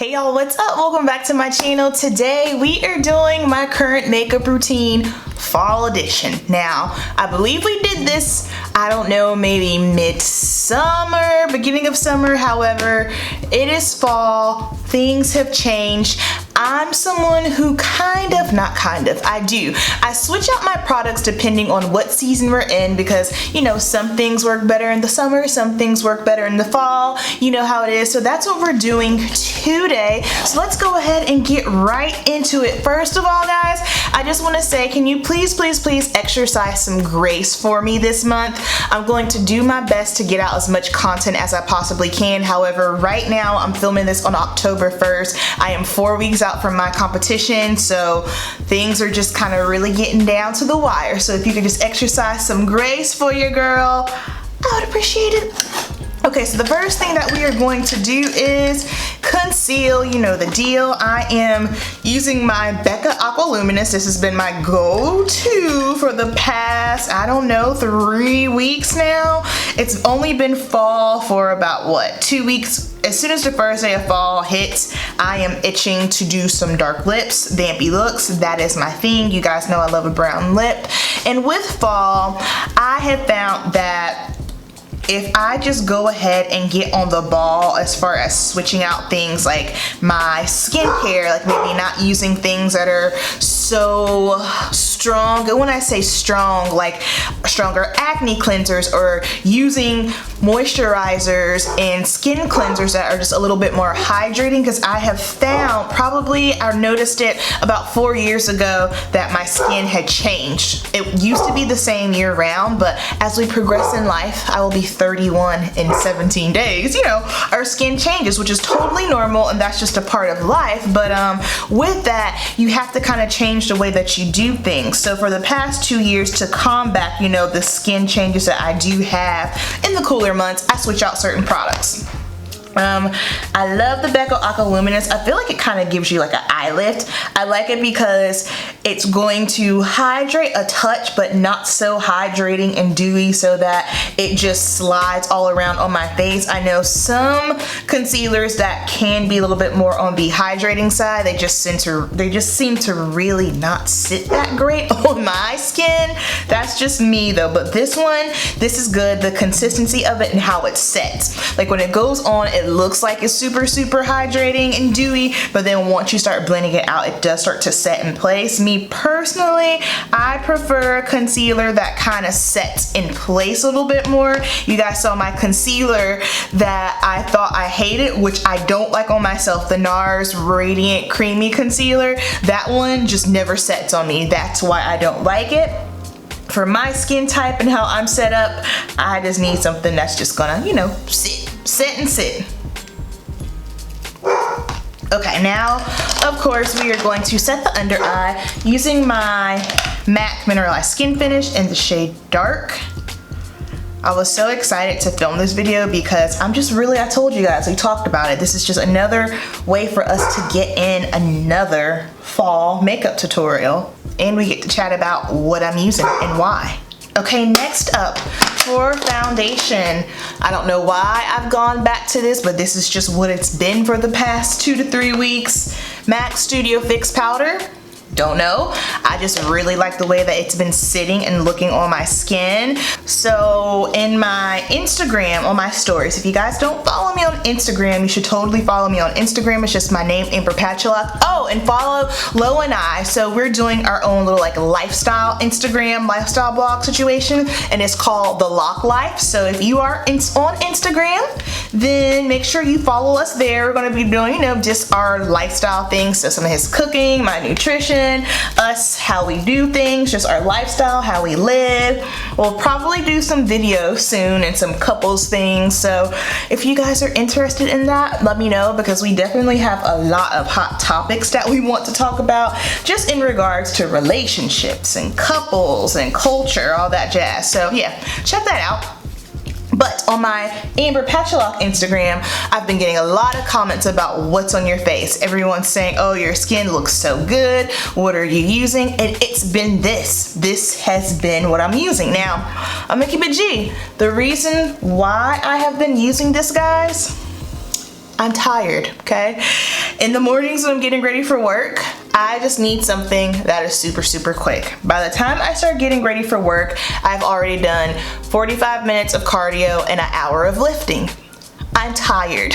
Hey y'all, what's up? Welcome back to my channel. Today we are doing my current makeup routine fall edition. Now, I believe we did this, I don't know, maybe mid-summer, beginning of summer. However, it is fall, things have changed. I'm someone who I switch out my products depending on what season we're in because, you know, some things work better in the summer, some things work better in the fall. You know how it is. So that's what we're doing today. So let's go ahead and get right into it. First of all, guys, I just want to say, can you please exercise some grace for me this month? I'm going to do my best to get out as much content as I possibly can. However, right now I'm filming this on October 1st. I am 4 weeks out from my competition, so things are just kind of really getting down to the wire. So if you could just exercise some grace for your girl, I would appreciate it. Okay, so the first thing that we are going to do is conceal. You know the deal. I am using my Becca Aqua Luminous. This has been my go-to for the past, I don't know, 3 weeks now. It's only been fall for about, what, 2 weeks. As soon as the first day of fall hits, I am itching to do some dark lips, vampy looks. That is my thing. You guys know I love a brown lip. And with fall, I have found that if I just go ahead and get on the ball as far as switching out things like my skincare, like maybe not using things that are so strong, and when I say strong, like stronger acne cleansers, or using moisturizers and skin cleansers that are just a little bit more hydrating, because I have found, probably I noticed it about 4 years ago, that my skin had changed. It used to be the same year round, but as we progress in life, I will be 31 in 17 days, you know, our skin changes, which is totally normal, and that's just a part of life. But with that, you have to kind of change the way that you do things. So for the past 2 years, to combat, you know, the skin changes that I do have in the cooler months, I switch out certain products. I love the Becca Aqua Luminous. I feel like it kind of gives you like an eye lift. I like it because it's going to hydrate a touch, but not so hydrating and dewy so that it just slides all around on my face. I know some concealers that can be a little bit more on the hydrating side. They just seem to really not sit that great on my skin. That's just me though. But this one, this is good. The consistency of it and how it sets. Like when it goes on, it looks like it's super hydrating and dewy, but then once you start blending it out, it does start to set in place. Me personally, I prefer a concealer that kind of sets in place a little bit more. You guys saw my concealer that I thought I hated, which I don't like on myself, the NARS Radiant Creamy Concealer. That one just never sets on me. That's why I don't like it. For my skin type and how I'm set up, I just need something that's just gonna, you know, sit and sit. Okay, now, of course, we are going to set the under eye using my MAC Mineralized Skin Finish in the shade Dark. I was so excited to film this video because I told you guys, we talked about it. This is just another way for us to get in another fall makeup tutorial, and we get to chat about what I'm using and why. Okay, next up, for foundation, I don't know why I've gone back to this, but this is just what it's been for the past 2 to 3 weeks. MAC Studio Fix Powder. Don't know. I just really like the way that it's been sitting and looking on my skin. So in my Instagram, on my stories, if you guys don't follow me on Instagram, you should totally follow me on Instagram. It's just my name, Amber. Oh, and follow Lo and I. So we're doing our own little like lifestyle Instagram, lifestyle blog situation, and it's called The Lock Life. So if you are on Instagram, then make sure you follow us there. We're gonna be doing, you know, just our lifestyle things. So some of his cooking, my nutrition, us, how we do things, just our lifestyle, how we live. We'll probably do some videos soon and some couples things. So if you guys are interested in that, let me know, because we definitely have a lot of hot topics that we want to talk about just in regards to relationships and couples and culture, all that jazz. So yeah, check that out. But on my Amber Patchlock Instagram, I've been getting a lot of comments about what's on your face. Everyone's saying, oh, your skin looks so good. What are you using? And it's been this. This has been what I'm using. Now, I'm gonna keep it G. The reason why I have been using this, guys, I'm tired, okay? In the mornings when I'm getting ready for work, I just need something that is super quick. By the time I start getting ready for work, I've already done 45 minutes of cardio and an hour of lifting. I'm tired.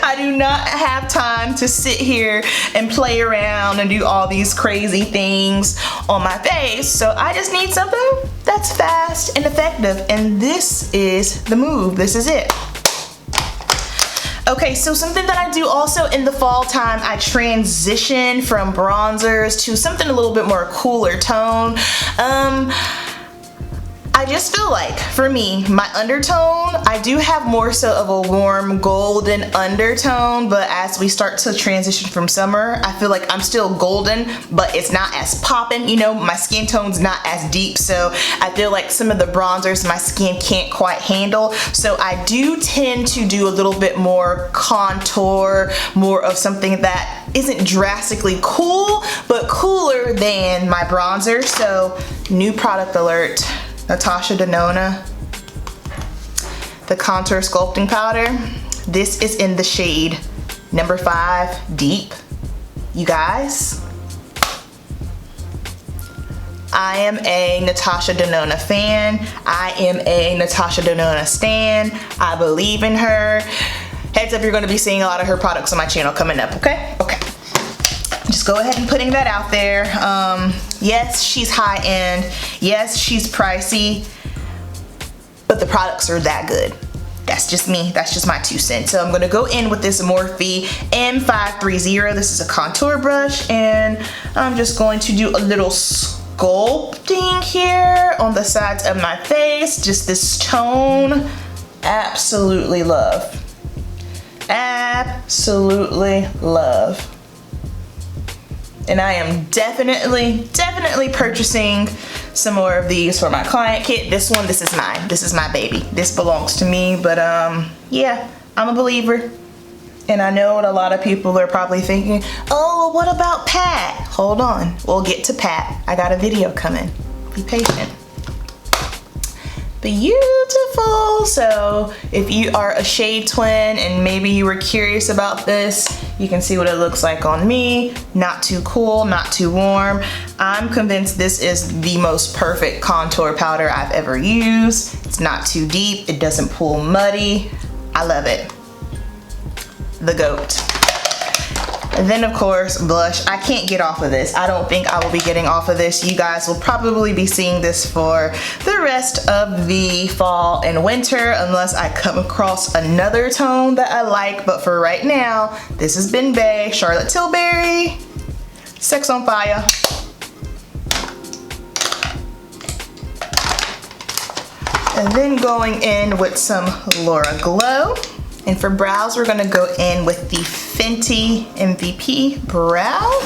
I do not have time to sit here and play around and do all these crazy things on my face. So I just need something that's fast and effective. And this is the move. This is it. Okay, so something that I do also in the fall time, I transition from bronzers to something a little bit more cooler tone. I just feel like, for me, my undertone, I do have more so of a warm golden undertone, but as we start to transition from summer, I feel like I'm still golden, but it's not as popping, you know, my skin tone's not as deep, so I feel like some of the bronzers my skin can't quite handle, so I do tend to do a little bit more contour, more of something that isn't drastically cool, but cooler than my bronzer. So, new product alert. Natasha Denona, the contour sculpting powder. This is in the shade number 5 deep. You guys, I am a Natasha Denona fan. I am a Natasha Denona stan. I believe in her. Heads up, you're gonna be seeing a lot of her products on my channel coming up, okay? Okay. Just go ahead and putting that out there. Yes, she's high end. Yes, she's pricey, but the products are that good. That's just me. That's just my 2 cents. So I'm gonna go in with this Morphe M530. This is a contour brush, and I'm just going to do a little sculpting here on the sides of my face. Just this tone. Absolutely love. Absolutely love. And I am definitely purchasing some more of these for my client kit. This one, this is mine. This is my baby. This belongs to me, but yeah, I'm a believer. And I know what a lot of people are probably thinking, oh, what about Pat? Hold on, we'll get to Pat. I got a video coming. Be patient. Beautiful. So if you are a shade twin and maybe you were curious about this, you can see what it looks like on me. Not too cool, not too warm. I'm convinced this is the most perfect contour powder I've ever used. It's not too deep, it doesn't pull muddy. I love it. The GOAT. And then of course, blush. I can't get off of this. I don't think I will be getting off of this. You guys will probably be seeing this for the rest of the fall and winter unless I come across another tone that I like. But for right now, this has been Bae, Charlotte Tilbury, Sex on Fire. And then going in with some Laura Glow. And for brows, we're gonna go in with the Fenty MVP brow.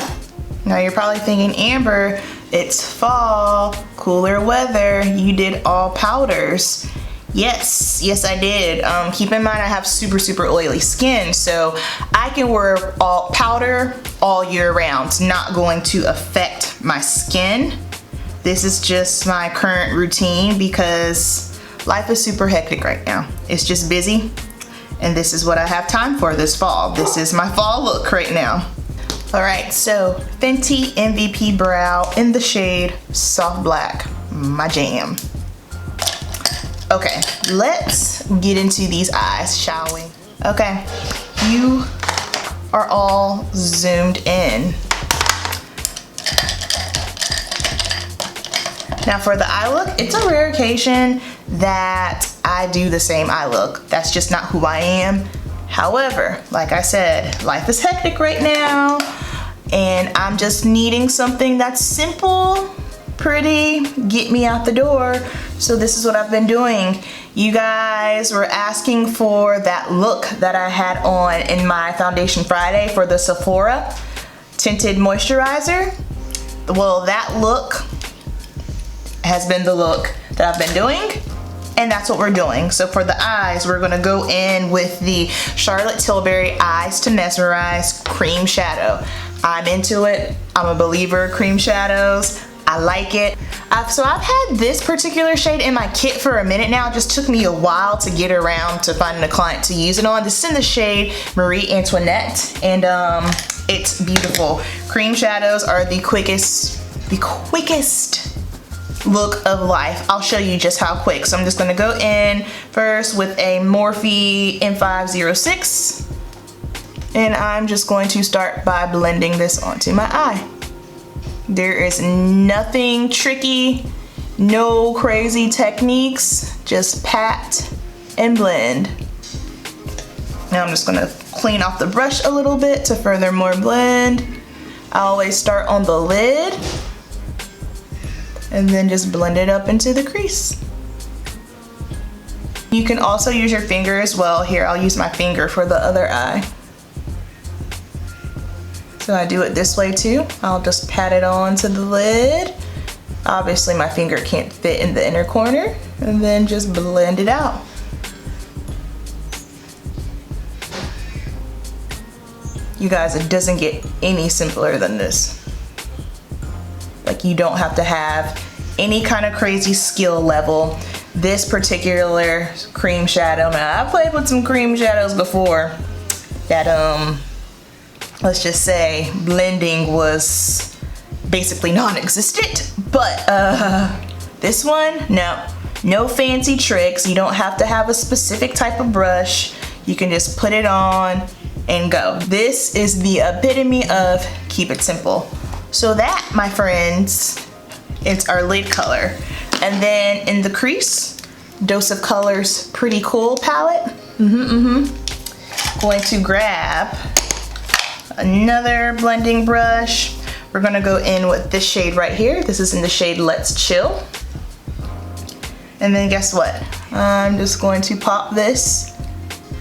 Now you're probably thinking, Amber, it's fall, cooler weather, you did all powders. Yes, I did. Keep in mind I have super oily skin, so I can wear all powder all year round. It's not going to affect my skin. This is just my current routine because life is super hectic right now. It's just busy. And this is what I have time for this fall. This is my fall look right now. All right, so Fenty MVP brow in the shade Soft Black, my jam. Okay, let's get into these eyes, shall we? Okay, you are all zoomed in. Now for the eye look, it's a rare occasion that I do the same eye look. That's just not who I am. However, like I said, life is hectic right now and I'm just needing something that's simple, pretty, get me out the door. So this is what I've been doing. You guys were asking for that look that I had on in my Foundation Friday for the Sephora tinted moisturizer. Well, that look has been the look that I've been doing, and that's what we're doing. So for the eyes, we're gonna go in with the Charlotte Tilbury Eyes to Mesmerize Cream Shadow. I'm into it. I'm a believer of cream shadows. I like it. So I've had this particular shade in my kit for a minute now. It just took me a while to get around to finding a client to use it on. This is in the shade Marie Antoinette, and it's beautiful. Cream shadows are the quickest look of life. I'll show you just how quick. So I'm just gonna go in first with a Morphe M506, and I'm just going to start by blending this onto my eye. There is nothing tricky, no crazy techniques, just pat and blend. Now I'm just gonna clean off the brush a little bit to further more blend. I always start on the lid and then just blend it up into the crease. You can also use your finger as well. Here, I'll use my finger for the other eye. So I do it this way too. I'll just pat it onto the lid. Obviously my finger can't fit in the inner corner, and then just blend it out. You guys, it doesn't get any simpler than this. Like, you don't have to have any kind of crazy skill level. This particular cream shadow, now I've played with some cream shadows before that let's just say blending was basically non-existent, but this one, no fancy tricks. You don't have to have a specific type of brush. You can just put it on and go. This is the epitome of keep it simple. So that, my friends, it's our lid color. And then in the crease, Dose of Colors Pretty Cool palette. Going to grab another blending brush. We're gonna go in with this shade right here. This is in the shade Let's Chill. And then guess what? I'm just going to pop this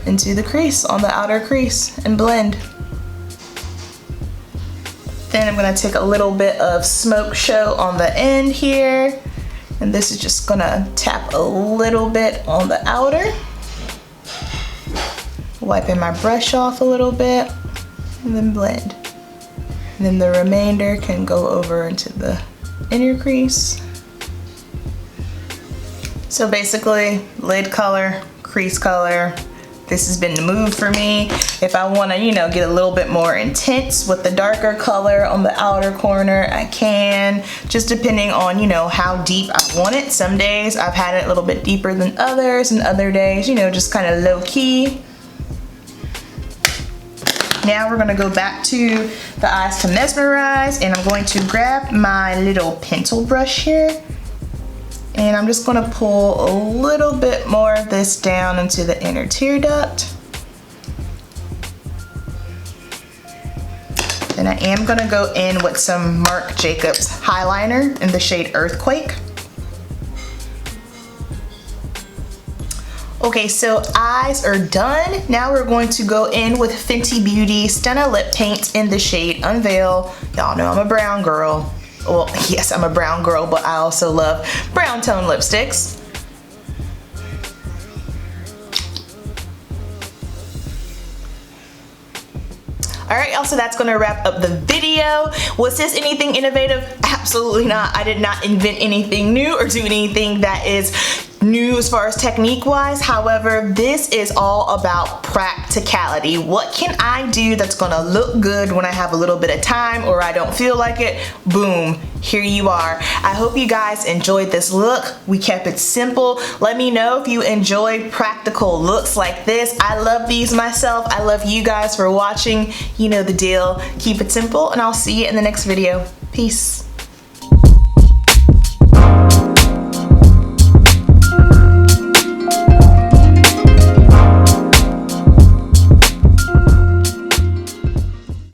into the crease, on the outer crease, and blend. Then I'm gonna take a little bit of Smoke Show on the end here. And this is just gonna tap a little bit on the outer. Wiping my brush off a little bit, and then blend. And then the remainder can go over into the inner crease. So basically, lid color, crease color. This has been the move for me. If I wanna, get a little bit more intense with the darker color on the outer corner, I can, just depending on, how deep I want it. Some days I've had it a little bit deeper than others, and other days, just kind of low key. Now we're gonna go back to the eyes to mesmerize, and I'm going to grab my little pencil brush here, and I'm just gonna pull a little bit more of this down into the inner tear duct. Then I am gonna go in with some Marc Jacobs highliner in the shade Earthquake. Okay, so eyes are done. Now we're going to go in with Fenty Beauty Stunna Lip Paint in the shade Unveil. Y'all know I'm a brown girl. Well, yes, I'm a brown girl, but I also love brown tone lipsticks. All right, y'all, so that's gonna wrap up the video. Was this anything innovative? Absolutely not. I did not invent anything new or do anything that is new as far as technique wise. However, this is all about practicality. What can I do that's gonna look good when I have a little bit of time or I don't feel like it? Boom, here you are. I hope you guys enjoyed this look. We kept it simple. Let me know if you enjoy practical looks like this. I love these myself. I love you guys for watching. You know the deal. Keep it simple, and I'll see you in the next video. Peace.